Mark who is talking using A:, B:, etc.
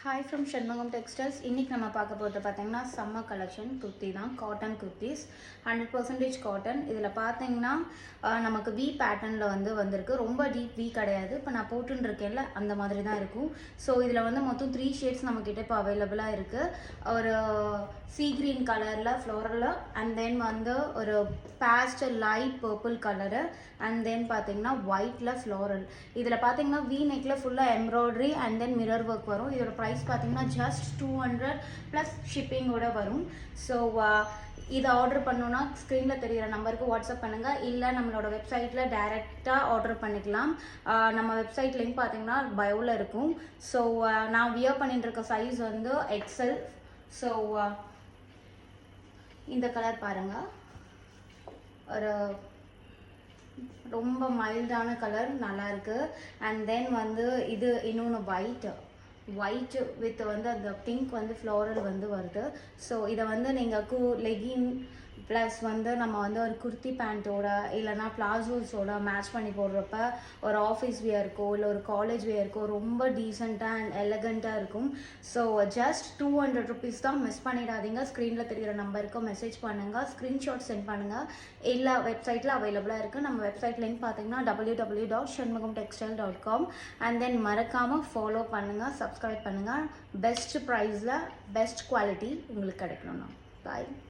A: Hi from Shanmugam textiles. இன்றைக்கி நம்ம பார்க்க போகிறது பார்த்திங்கன்னா சம்மர் கலெக்ஷன் குர்த்தி தான். Cotton kurtis 100% cotton. இதில் பார்த்திங்கன்னா நமக்கு வி பேட்டர்னில் வந்திருக்கு. ரொம்ப டீப் வி கிடையாது. இப்போ நான் போட்டுருக்கேன்ல அந்த மாதிரி தான் இருக்கும். ஸோ இதில் மொத்தம் 3 ஷேட்ஸ் நம்மக்கிட்ட இப்போ அவைலபிளாக இருக்குது. ஒரு சீ க்ரீன் கலரில் ஃப்ளோரலில், அண்ட் தென் ஒரு pastel light purple colour, and then பார்த்தீங்கன்னா ஒயிட்டில் ஃப்ளோரல். இதில் பார்த்தீங்கன்னா வி நெக்கில் ஃபுல்லாக embroidery and then mirror work வரும். இதோட ப்ரைஸ் பார்த்தீங்கன்னா ஜஸ்ட் 200 ப்ளஸ் ஷிப்பிங்கோட வரும். ஸோ இதை ஆர்டர் பண்ணோன்னா ஸ்க்ரீனில் தெரிகிற நம்பருக்கு வாட்ஸ்அப் பண்ணுங்கள், இல்லை நம்மளோட வெப்சைட்டில் டைரெக்டாக ஆர்டர் பண்ணிக்கலாம். நம்ம வெப்சைட் லிங்க் பார்த்தீங்கன்னா பயோவில் இருக்கும். ஸோ நான் வியர் பண்ணிட்டு இருக்க சைஸ் எக்ஸல். ஸோ இந்த கலர் பாருங்கள், ஒரு ரொம்ப மைல்டான கலர், நல்லாயிருக்கு. அண்ட் தென் இது இன்னொன்று ஒயிட் வித் அந்த பிங்க் ஃப்ளோரல் வருது. ஸோ இதை நீங்கள் லெகின் ப்ளஸ் நம்ம ஒரு குர்த்தி பேண்ட்டோட இல்லைனா பிளாசோஸோட மேட்ச் பண்ணி போடுறப்ப ஒரு ஆஃபீஸ் வியருக்கோ இல்லை ஒரு காலேஜ் வியருக்கோ ரொம்ப டீசெண்டாக அண்ட் எலகண்ட்டாக இருக்கும். ஸோ ஜஸ்ட் 200 ருபீஸ் தான். மிஸ் பண்ணிடாதீங்க. ஸ்க்ரீனில் தெரிகிற நம்பருக்கு மெசேஜ் பண்ணுங்கள், ஸ்க்ரீன்ஷாட் சென்ட் பண்ணுங்கள். எல்லா வெப்சைட்டில் அவைலபிளாக இருக்குது. நம்ம வெப்சைட் லிங்க் பார்த்தீங்கன்னா www.shanmugamtextile.com. அண்ட் தென் மறக்காமல் ஃபாலோ பண்ணுங்கள், சப்ஸ்கிரைப் பண்ணுங்கள். பெஸ்ட் ப்ரைஸில் பெஸ்ட் குவாலிட்டி உங்களுக்கு கிடைக்கணும்னா. பாய்.